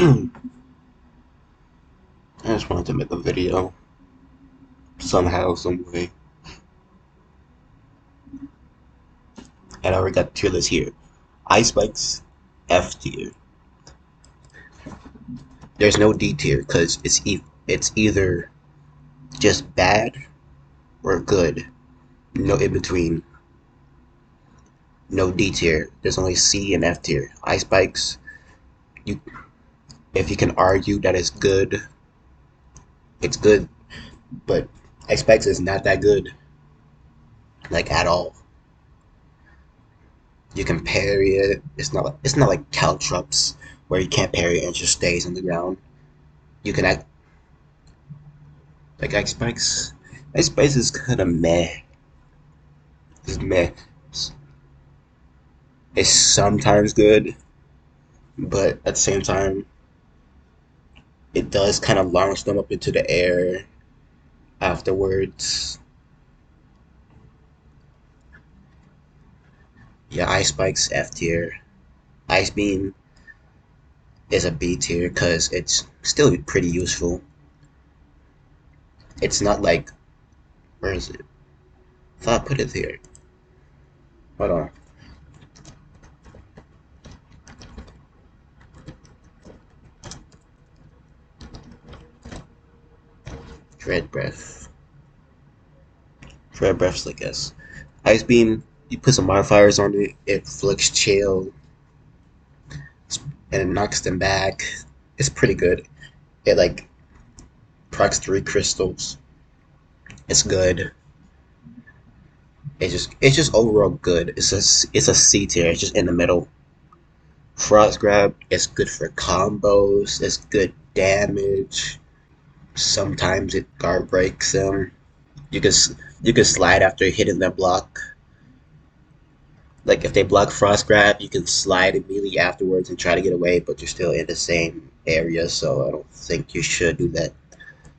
I just wanted to make a video somehow, some way. And I already got tier list here. Ice Spikes, F tier. There's no D tier because it's either just bad or good. No in between. No D tier. There's only C and F tier. Ice Spikes, you if you can argue that it's good. But Ice Spikes is not that good, like at all. You can parry it. It's not like Caltrops where you can't parry it and it just stays on the ground. You can act like Ice Spikes. Ice Spikes is kind of meh. It's meh. It's sometimes good, but at the same time, it does kind of launch them up into the air afterwards. Yeah, Ice Spikes F tier. Ice Beam is a B tier because it's still pretty useful. It's not like where is it? I thought I put it there. Hold on. Dread Breath. Dread Breath's like S. Ice Beam, you put some modifiers on it, it flicks chill and it knocks them back. It's pretty good. It like procs 3 crystals. It's good. It's just overall good. It's a C tier. It's just in the middle. Frost Grab. It's good for combos. It's good damage. Sometimes it guard breaks them. You can you can slide after hitting their block. Like if they block Frost Grab, you can slide immediately afterwards and try to get away, but you're still in the same area, so I don't think you should do that.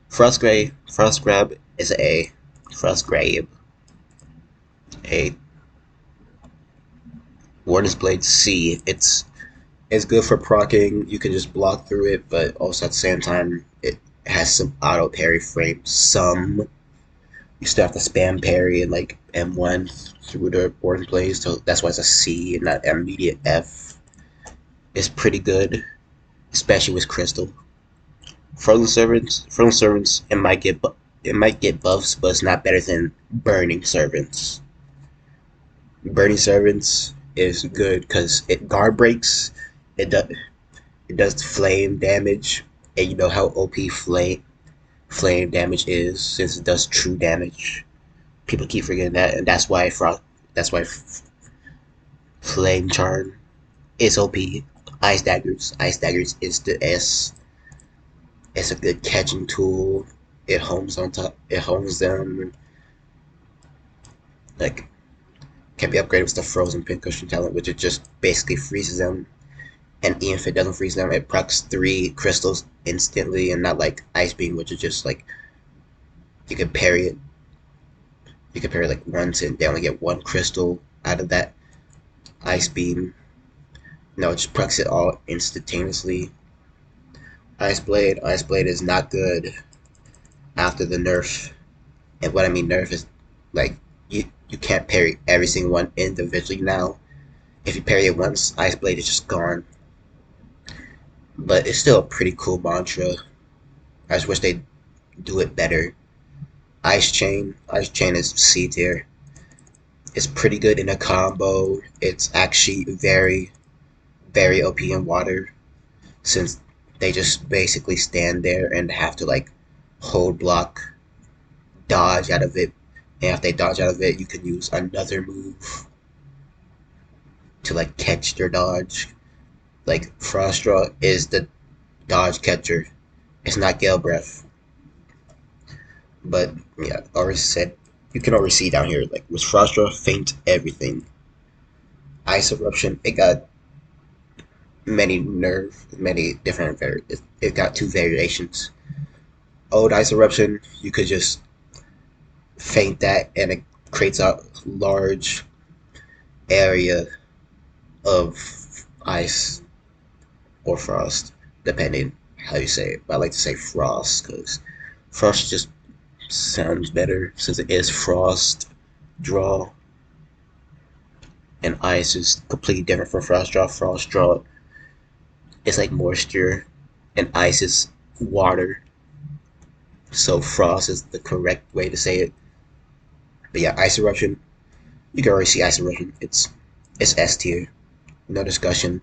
Frost Grab is A. Frost Grab A. Warden's Blade C. It's good for proccing. You can just block through it, but also at the same time it has some auto parry frames. Some you still have to spam parry and like M1 through the Warden's Blade, so that's why it's a C and not immediate F. It's pretty good, especially with Crystal. Frozen Servants, it might get buffs, but it's not better than Burning Servants. Burning Servants is good because it guard breaks. It does flame damage, and you know how OP flame damage is since it does true damage. People keep forgetting that, and that's why flame charm is OP. Ice daggers is the S. It's a good catching tool. It homes on top. It homes them. Like can be upgraded with the frozen pincushion talent, which it just basically freezes them. And even if it doesn't freeze them, it procs 3 crystals instantly, and not like Ice Beam, which is just like you can parry it. You can parry like once, and they only get 1 crystal out of that Ice Beam. No, it just procs it all instantaneously. Ice Blade is not good after the nerf. And what I mean nerf is like you can't parry every single one individually now. If you parry it once, Ice Blade is just gone. But it's still a pretty cool mantra. I just wish they do it better. Ice Chain is C tier. It's pretty good in a combo. It's actually very, very OP in water since they just basically stand there and have to like hold block, dodge out of it. And if they dodge out of it, you can use another move to like catch their dodge. Like Frostdraw is the dodge catcher. It's not Gale Breath. But yeah, already said you can already see down here, like with Frostdraw, feint everything. Ice Eruption, it got many different it got 2 variations. Old Ice Eruption, you could just feint that and it creates a large area of ice or frost. depending how you say it. But I like to say frost because frost just sounds better since it is frost draw, and ice is completely different from frost draw. Frost draw is like moisture, and ice is water. So frost is the correct way to say it. But yeah, ice eruption. You can already see ice eruption. It's S tier. No discussion.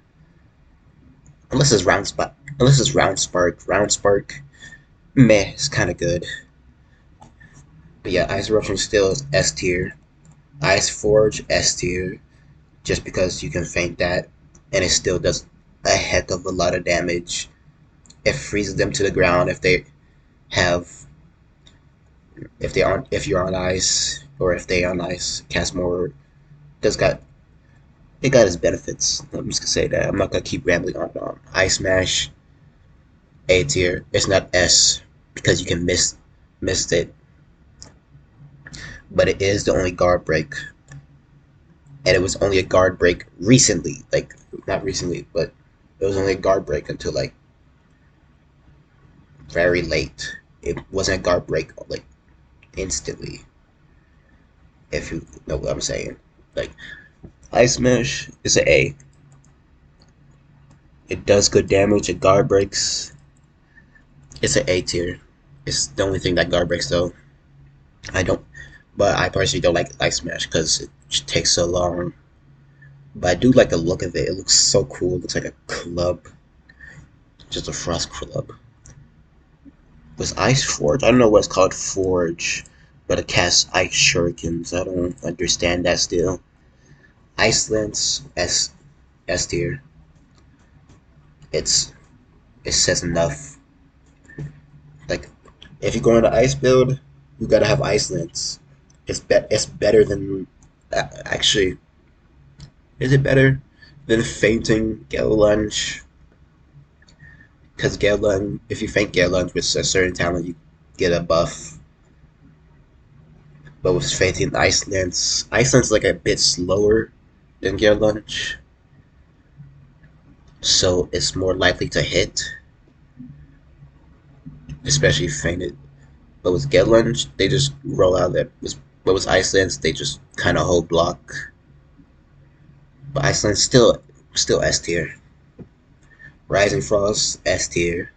Unless it's round spot. Unless it's round spark. Round spark. Meh. It's kind of good. But yeah, ice eruption still is S tier. Ice forge S tier. Just because you can feint that, and it still does a heck of a lot of damage. It freezes them to the ground have if you're on ice, or if they on ice. Cast more. Does got it got its benefits. I'm just gonna say that. I'm not gonna keep rambling on. Ice Smash A tier. It's not S because you can miss it, but it is the only guard break, and it was only a guard break recently. Like not recently, but it was only a guard break until like very late. It wasn't a guard break like instantly. If you know what I'm saying, like Ice Smash is an A. It does good damage. It guard breaks. It's an A tier. It's the only thing that guard breaks though. I don't, but I personally don't like Ice Smash because it takes so long. But I do like the look of it. It looks so cool. It looks like a club, just a frost club. Was Ice Forge? I don't know what's called Forge, but it casts Ice Shurikens. I don't understand that still. Ice Lance S tier. It's it says enough. Like if you go into ice build, you gotta have Ice Lance. It's better than actually. Is it better than fainting Gale Lunge? Because Gale Lunge, if you faint Gale Lunge with a certain talent, you get a buff. But with fainting Ice Lance is like a bit slower than Gale Lunge, so it's more likely to hit, especially if fainted. But with Gale Lunge, they just roll out that. But with Ice Lance, they just kind of hold block. But Ice Lance still S tier. Rising Frost S tier.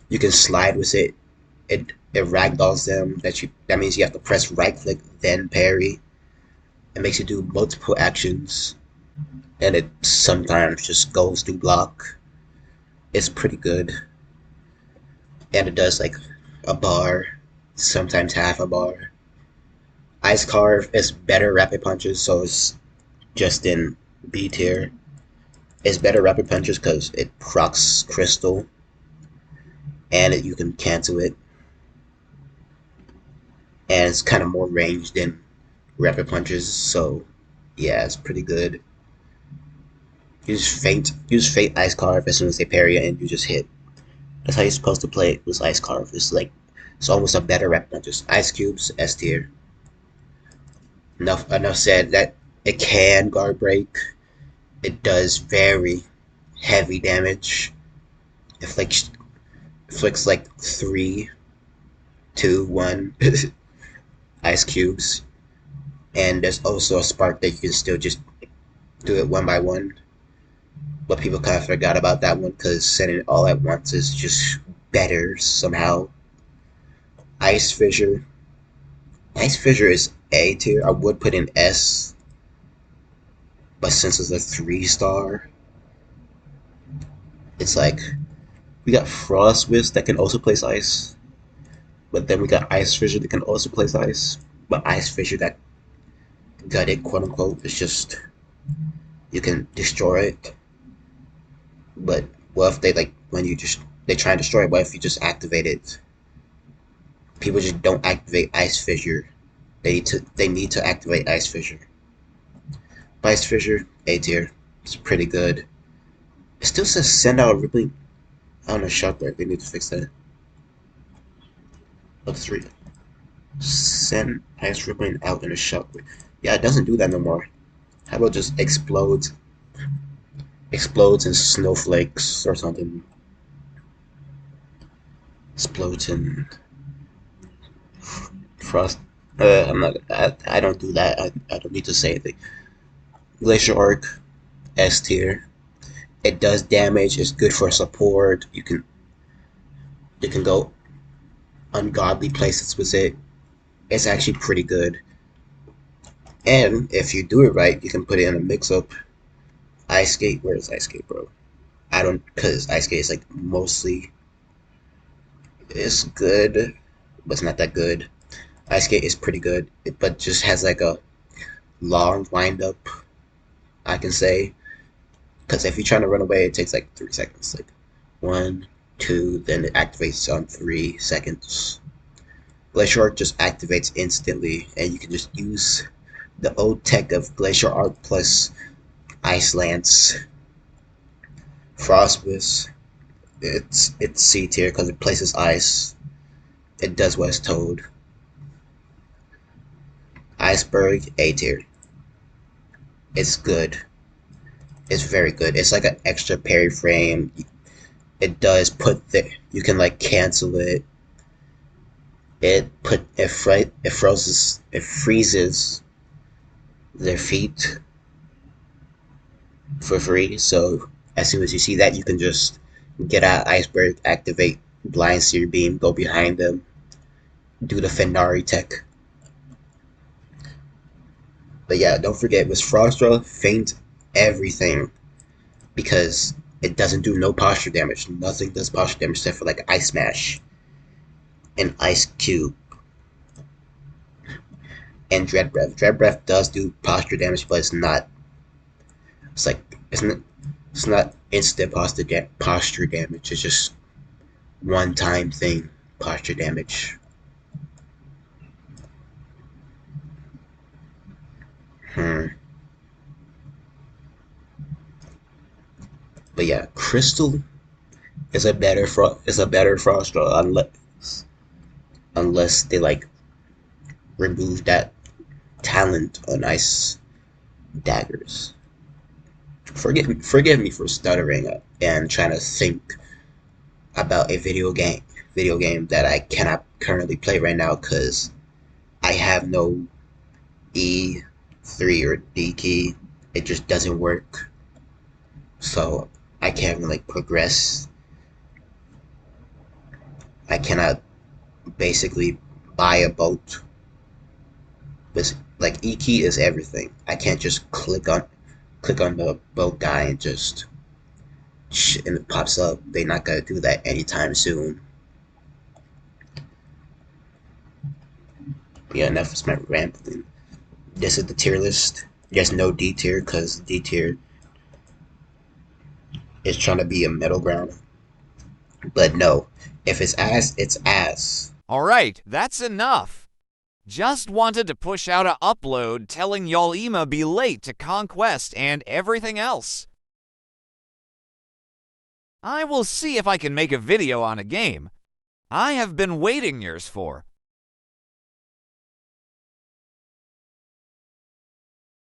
You can slide with it. It ragdolls them. That means you have to press right click then parry. It makes you do multiple actions, and it sometimes just goes through block. It's pretty good, and it does like a bar, sometimes half a bar. Ice Carve is better rapid punches, so it's just in B tier. It's better rapid punches because it procs crystal, and you can cancel it, and it's kind of more ranged than rapid punches. So yeah, it's pretty good. Use feint Ice Carve as soon as they parry it, and you just hit. That's how you're supposed to play it with Ice Carve. It's almost a better rapid punches. Ice Cubes S tier. Enough said. That it can guard break. It does very heavy damage. It flicks like 3, 2, 1 ice cubes, and there's also a spark that you can still just do it one by one. But people kind of forgot about that one because sending it all at once is just better somehow. Ice Fissure. Ice Fissure is A tier. I would put in S, but since it's a 3-star, it's like we got Frost Wisp that can also place ice, but then we got Ice Fissure that can also place ice. But Ice Fissure that got it, quote unquote, it's just you can destroy it. But what if they when you just they try and destroy it? What if you just activate it? People just don't activate Ice Fissure. They need to activate Ice Fissure. Ice Fissure A tier. It's pretty good. It still says send out rippling. I don't know, Shotbreak. They need to fix that. Let's 3. Send ice rippling out in a shockwave. Yeah, it doesn't do that no more. How about just explodes in snowflakes or something? Sploten, Frost. I'm not. I don't do that. I don't need to say anything. Glacier Arc, S tier. It does damage. It's good for support. You can go ungodly places with it. It's actually pretty good. And if you do it right, you can put it in a mix up. Ice Skate. Where is Ice Skate, bro? I don't, because Ice Skate is like mostly, it's good, but it's not that good. Ice Skate is pretty good, but just has like a long wind up, I can say. Because if you're trying to run away, it takes like 3 seconds. Like one, two, then it activates on 3 seconds. Glacier Arc just activates instantly, and you can just use the old tech of Glacier Arc plus Ice Lance. Frost it's C tier because it places ice. It does what it's told. Iceberg A tier. It's good. It's very good. It's like an extra parry frame. It does put the you can like cancel it. It freezes their feet for free. So as soon as you see that, you can just get out iceberg, activate blind sear beam, go behind them, do the Fenari tech. But yeah, don't forget with Frostdraw, feint everything because it doesn't do no posture damage. Nothing does posture damage except for like Ice Smash and Ice Cube and Dread Breath. Dread Breath does do posture damage, but it's not. It's like it's not instant posture damage. It's just one time thing posture damage. Hmm. But yeah, Crystal is a better Frostdraw unless they like remove that talent on Ice Daggers. Forgive me for stuttering and trying to think about a video game that I cannot currently play right now because I have no E3 or D key. It just doesn't work. So I can't like progress. I cannot basically buy a boat. But like E key is everything. I can't just click on the boat guy and just and it pops up. They're not gonna do that anytime soon. Yeah, enough is my rambling. This is the tier list. There's no D tier because D tier is trying to be a middle ground. But no, if it's ass, it's ass. Alright, that's enough. Just wanted to push out a upload telling y'all Ema be late to Conquest and everything else. I will see if I can make a video on a game I have been waiting years for.